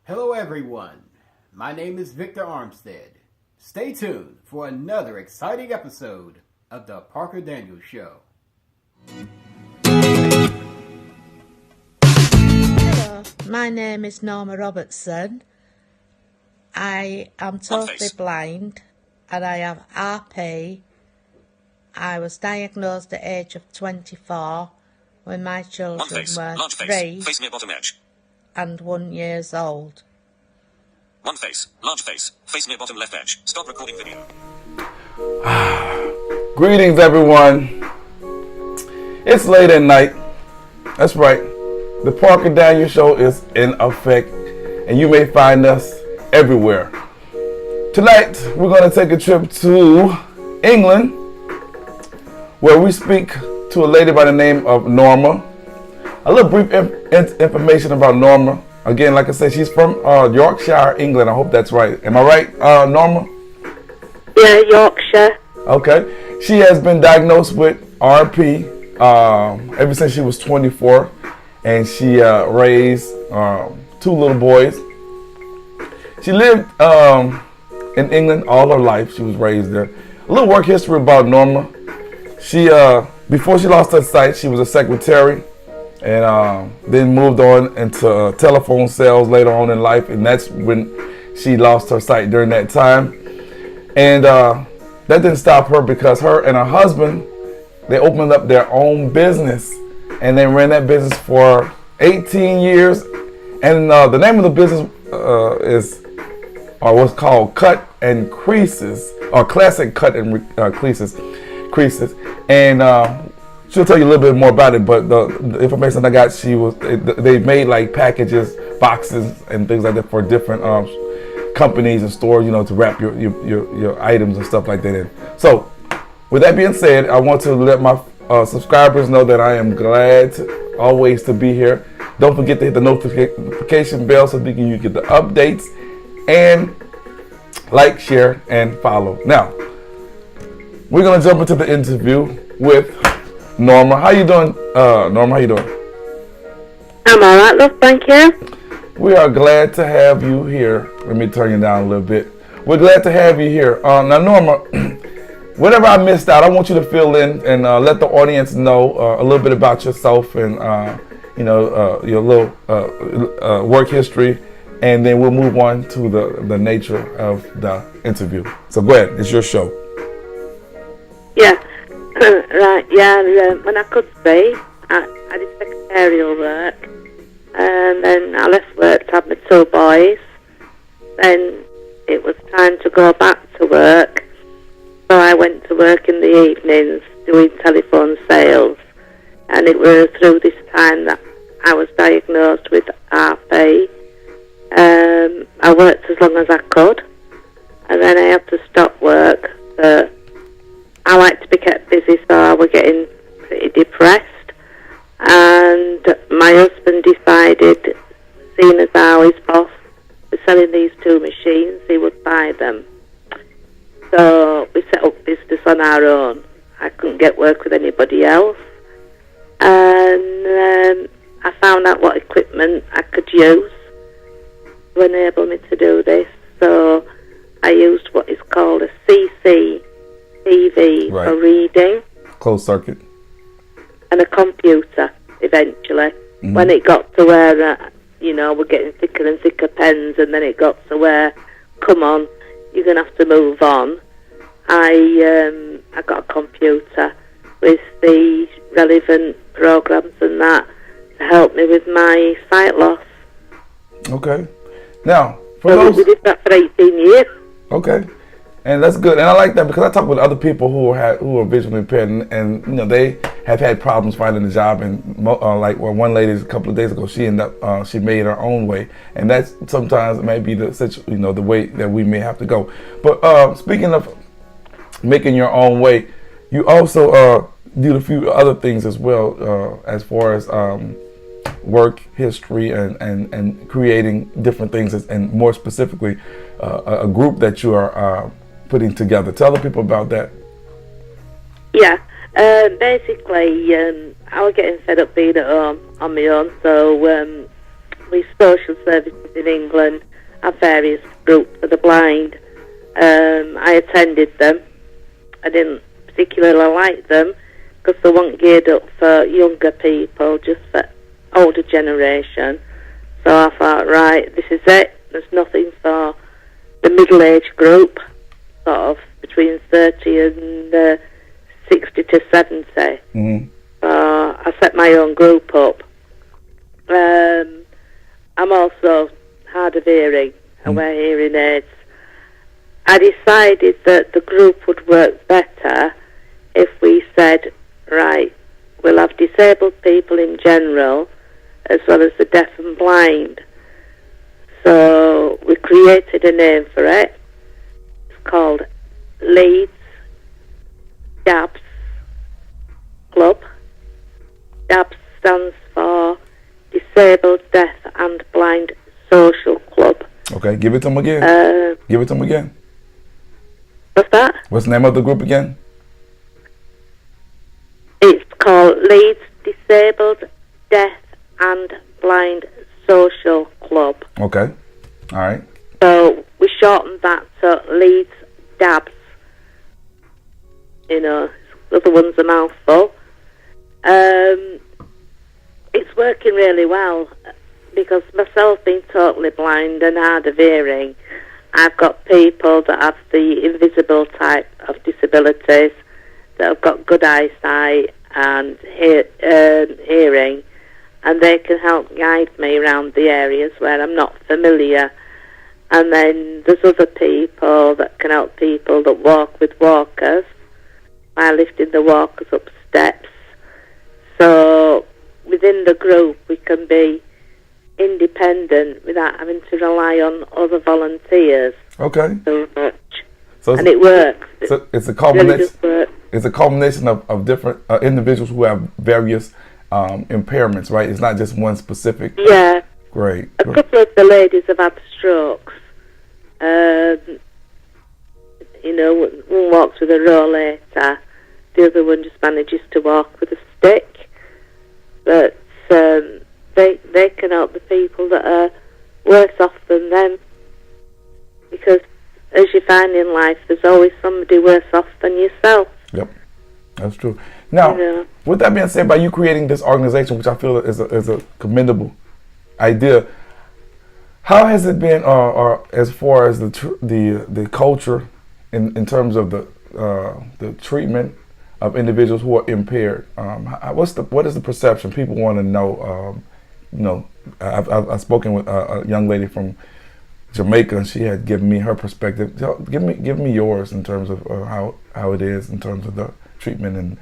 Hello everyone, my name is Victor Armstead. Stay tuned for another exciting episode of The Parker Daniels Show. Hello, my name is Norma Robertson. I am totally blind and I have RP. I was diagnosed at the age of 24 when my children were 3 face near bottom edge. and 1 year old. One face, large face near bottom left edge. Stop recording video. Greetings, everyone. It's late at night. That's right. The Parker Daniels Show is in effect, and you may find us everywhere. Tonight, we're going to take a trip to England, where we speak to a lady by the name of Norma. A little brief information about Norma. Again, like I said, she's from Yorkshire, England. I hope that's right. Am I right, Norma? Yeah, Yorkshire. Okay. She has been diagnosed with RP ever since she was 24, and she raised 2 little boys. She lived in England all her life. She was raised there. A little work history about Norma. She before she lost her sight, she was a secretary, and then moved on into telephone sales later on in life, and that's when she lost her sight during that time. And that didn't stop her, because her and her husband, they opened up their own business, and they ran that business for 18 years. And the name of the business is what's called Cut and Creases, or Classic Cut and Creases. And she'll tell you a little bit more about it, but the information I got, they made like packages, boxes, and things like that for different companies and stores, to wrap your items and stuff like that in. So, with that being said, I want to let my subscribers know that I am glad always to be here. Don't forget to hit the notification bell so that you get the updates, and like, share, and follow. Now, we're gonna jump into the interview with Norma. How you doing, Norma? How you doing? I'm all right, love. Thank you. We are glad to have you here. Let me turn you down a little bit. We're glad to have you here. Now, Norma, whatever I missed out, I want you to fill in and let the audience know a little bit about yourself and your little work history, and then we'll move on to the nature of the interview. So go ahead. It's your show. Yeah. Right, yeah. When I could see, I did secretarial work, and then I left work to have my 2 boys. Then it was time to go back to work, so I went to work in the evenings doing telephone sales, and it was through this time that I was diagnosed with RP. I worked as long as I could, and then I had to stop work. I like to be kept busy, so I was getting pretty depressed. And my husband decided, seeing as how his boss was selling these 2 machines, he would buy them. So we set up business on our own. I couldn't get work with anybody else. And I found out what equipment I could use to enable me to do this. So I used what is called a CC TV for reading. Closed circuit. And a computer, eventually. Mm-hmm. When it got to where, we're getting thicker and thicker pens, and then it got to where, come on, you're going to have to move on. I got a computer with the relevant programs and that to help me with my sight loss. Okay. Now, we did that for 18 years. Okay. And that's good, and I like that, because I talk with other people who are visually impaired, and they have had problems finding a job. And one lady a couple of days ago, she ended up she made her own way, and that's sometimes maybe the way that we may have to go. But speaking of making your own way, you also did a few other things as well, as far as work history and creating different things, and more specifically, a group that you are putting together. Tell the people about that. Yeah, basically, I was getting fed up being at home on my own, so we social services in England have various groups for the blind. I attended them. I didn't particularly like them because they weren't geared up for younger people, just for older generation. So I thought, right, this is it. There's nothing for the middle-age group, sort of between 30 and 60 to 70. Mm-hmm. I set my own group up. I'm also hard of hearing. I wear hearing aids. I decided that the group would work better if we said, right, we'll have disabled people in general as well as the deaf and blind. So we created a name for it. It's called Leeds DABS Club. DABS stands for Disabled, Deaf and Blind Social Club. Okay, give it to them again. Give it to them again. What's that? What's the name of the group again? It's called Leeds Disabled, Deaf and Blind Social Club. Okay, all right. So we shortened that to Leeds DABS. You know, the other one's a mouthful. It's working really well because myself being totally blind and hard of hearing, I've got people that have the invisible type of disabilities that have got good eyesight and hearing, and they can help guide me around the areas where I'm not familiar. And then there's other people that can help people that walk with walkers by lifting the walkers up steps. So within the group we can be independent without having to rely on other volunteers. Okay. So much. So and it works. So it's a It culmination. really does work. It's a culmination of different individuals who have various impairments, right? It's not just one specific. Yeah. Great. A couple of the ladies have had strokes. You know, one walks with a rollator, the other one just manages to walk with a stick. But they can help the people that are worse off than them. Because as you find in life, there's always somebody worse off than yourself. Yep, that's true. Now, with that being said, by you creating this organization, which I feel is a commendable idea, how has it been, or as far as the culture in terms of the treatment of individuals who are impaired? What is the perception? People want to know. I've spoken with a young lady from Jamaica, and she had given me her perspective. Give me yours in terms of how it is in terms of the treatment and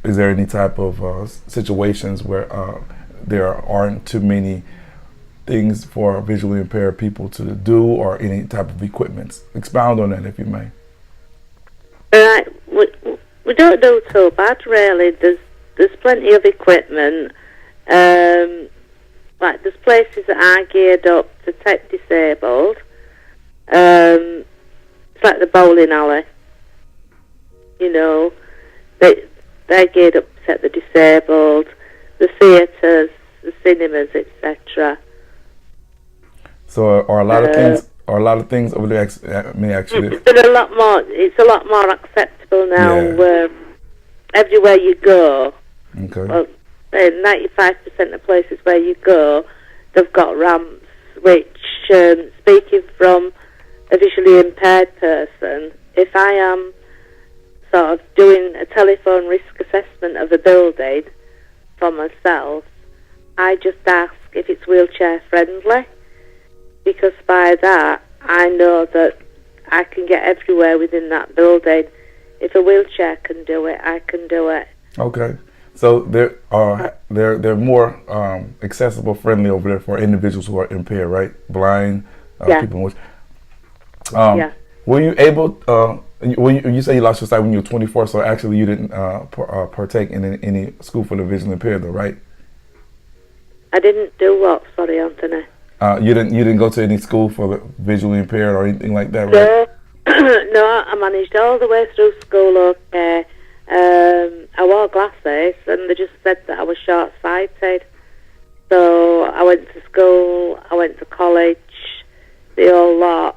is there any type of situations where there aren't too many things for visually impaired people to do, or any type of equipment? Expound on that, if you may. Right, we don't do so bad really. There's plenty of equipment. Like there's places that are geared up to take disabled. It's like the bowling alley. You know, they're geared up to take the disabled. The theatres, the cinemas, etc. So are a lot of things? Are a lot of things over there? Actually, But a lot more. It's a lot more acceptable now. Yeah. Everywhere you go, okay. well, 95% of places where you go, they've got ramps. Which, speaking from a visually impaired person, if I am sort of doing a telephone risk assessment of a building for myself, I just ask if it's wheelchair friendly, because by that I know that I can get everywhere within that building. If a wheelchair can do it, I can do it. Okay, so they're more accessible, friendly over there for individuals who are impaired, right? Blind people. With, Were you able? You say you lost your sight when you were 24, so actually you didn't partake in any school for the visually impaired, though, right? I didn't do what? Sorry, Anthony. You didn't go to any school for the visually impaired or anything like that, right? No, I managed all the way through school okay. I wore glasses and they just said that I was short-sighted. So I went to school, I went to college, the whole lot,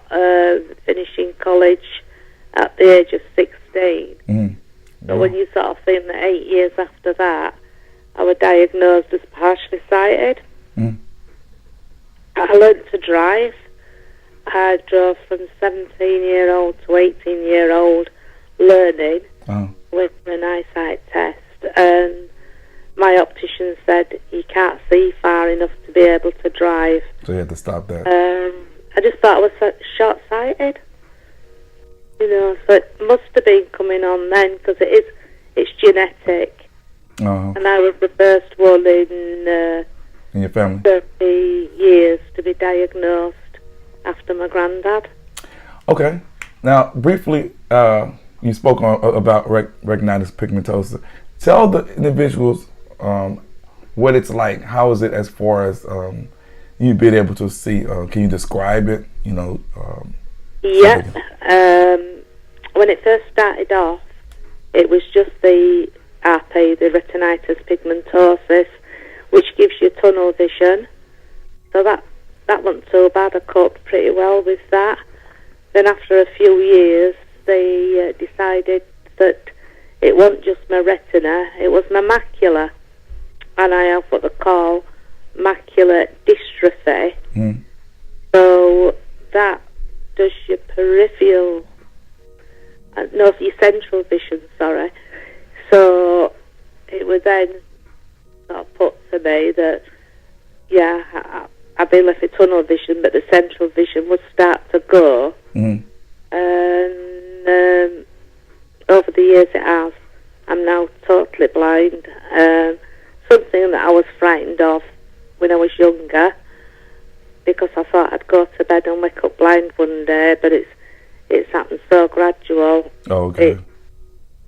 finishing college at the age of 16. Mm. But when you sort of think that 8 years after that, I was diagnosed as partially sighted. Mm. I learned to drive. I drove from 17-year-old to 18-year-old learning with an eyesight test. And my optician said, you can't see far enough to be able to drive. So you had to stop that. I just thought I was short-sighted. You know, so it must have been coming on then, because it's genetic. And I was the first one in your family? 30 years to be diagnosed after my granddad. Okay. Now, briefly, you spoke about retinitis pigmentosa. Tell the individuals what it's like. How is it as far as you being able to see? Can you describe it? You know. Yeah. When it first started off, it was just the RP, the retinitis pigmentosis, which gives you tunnel vision. So that wasn't so bad. I coped pretty well with that. Then after a few years, they decided that it wasn't just my retina, it was my macula. And I have what they call macular dystrophy. Mm. So that does your peripheral, no, your central vision, sorry. So it was then sort of put to me that, yeah, I'd be left with tunnel vision, but the central vision would start to go. Mm. And over the years it has. I'm now totally blind. Something that I was frightened of when I was younger, because I thought I'd go to bed and wake up blind one day, but it's happened so gradual. Oh, okay. It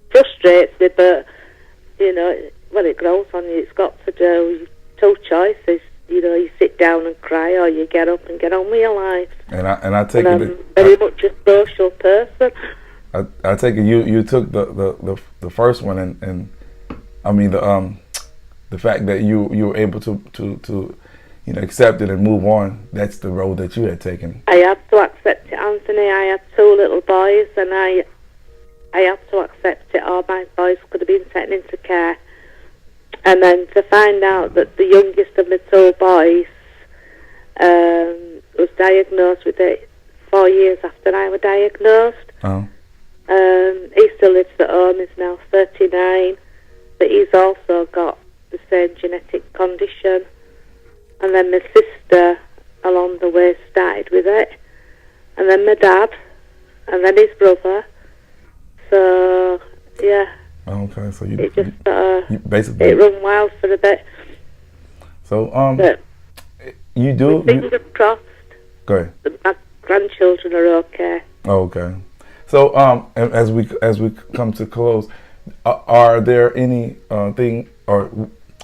frustrates me, but, you know, when it grows on you, it's got to do two choices. You know, you sit down and cry, or you get up and get on with your life. And I take and it. I'm very much a social person. I take it you took the first one, and I mean the fact that you were able to you know, accept it and move on. That's the road that you had taken. I had to accept it, Anthony. I had two little boys, and I had to accept it. All my boys could have been taken into care. And then to find out that the youngest of my two boys was diagnosed with it 4 years after I was diagnosed. Oh. He still lives at home. He's now 39, but he's also got the same genetic condition. And then my sister, along the way, started with it. And then my dad, and then his brother. So, yeah. Okay, so you basically it run wild for a bit. So but you do. Fingers crossed. Go ahead. My grandchildren are okay. Oh, okay. So as we come to close, are there any thing, or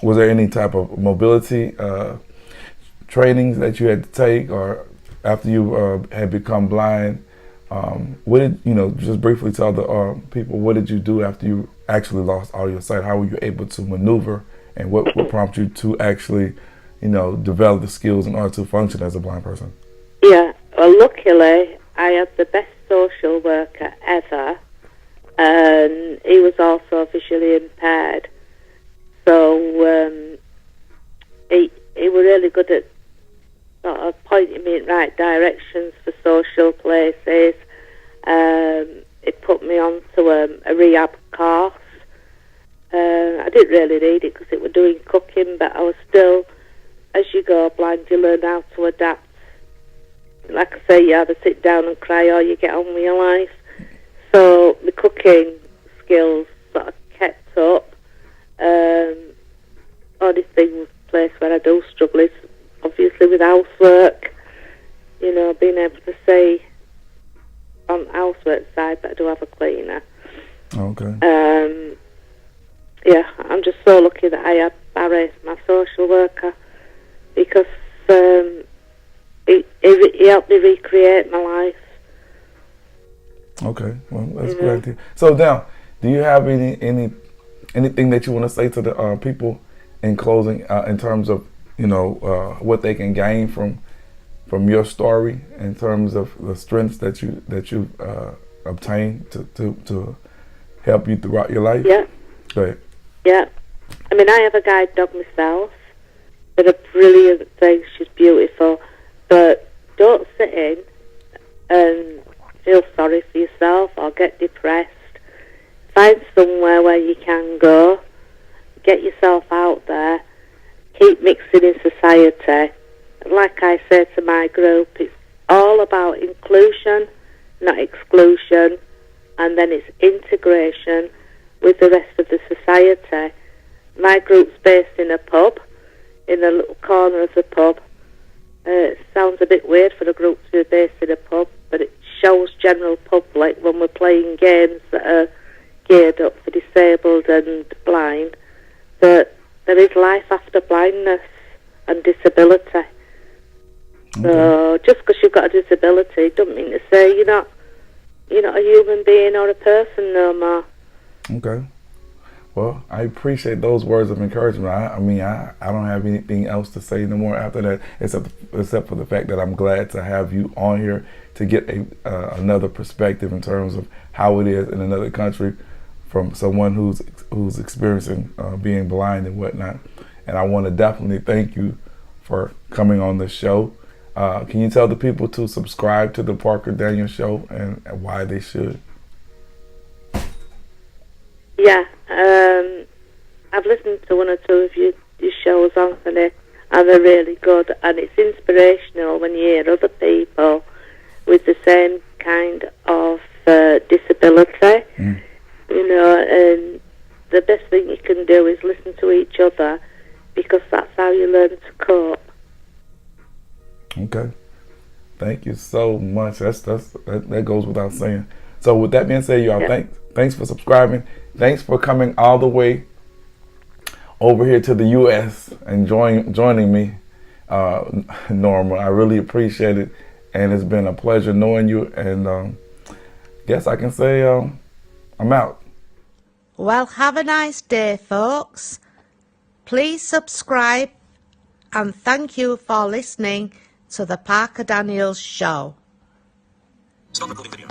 was there any type of mobility trainings that you had to take, or after you had become blind? What did you know? Just briefly tell the people, what did you do after you actually lost all your sight? How were you able to maneuver, and what prompted you to actually, you know, develop the skills in order to function as a blind person? Yeah, well, luckily I had the best social worker ever, and he was also visually impaired. So he was really good at sort of pointing me in right directions for social places. It put me onto a rehab course. I didn't really need it because it was doing cooking, but I was still, as you go blind, you learn how to adapt. Like I say, you either sit down and cry or you get on with your life. So the cooking skills sort of kept up. Only thing, place where I do struggle is obviously with housework. You know, being able to see on the housework side, but I do have a cleaner. Okay. Yeah, I'm just so lucky that I had Barry, my social worker, because he helped me recreate my life. Okay, well, that's great. So now, do you have anything that you want to say to the people in closing, in terms of what they can gain from your story in terms of the strengths that you obtained to help you throughout your life? Yeah. Go ahead. Yeah. I mean, I have a guide dog myself. But a brilliant thing. She's beautiful. But don't sit in and feel sorry for yourself or get depressed. Find somewhere where you can go. Get yourself out there. Keep mixing in society. Like I say to my group, it's all about inclusion, not exclusion, and then it's integration with the rest of the society. My group's based in a pub, in a little corner of the pub. It sounds a bit weird for a group to be based in a pub, but it shows general public when we're playing games that are geared up for disabled and blind that there is life after blindness and disability. Okay. So just because you've got a disability doesn't mean to say you're not a human being or a person no more. Okay. Well, I appreciate those words of encouragement. I don't have anything else to say no more after that, except for the fact that I'm glad to have you on here to get another perspective in terms of how it is in another country from someone who's experiencing being blind and whatnot. And I want to definitely thank you for coming on the show. Can you tell the people to subscribe to the Parker Daniels Show and why they should? Yeah, I've listened to one or two of your shows, Anthony, and they're really good. And it's inspirational when you hear other people with the same kind of disability. Mm. And the best thing you can do is listen to each other, because that's how you learn to cope. Okay. Thank you so much. That goes without saying. So with that being said, y'all, thanks for subscribing. Thanks for coming all the way over here to the U.S. and joining me, Norma. I really appreciate it, and it's been a pleasure knowing you. And guess I can say I'm out. Well, have a nice day, folks. Please subscribe, and thank you for listening to the Parker Daniels Show. Stop recording video.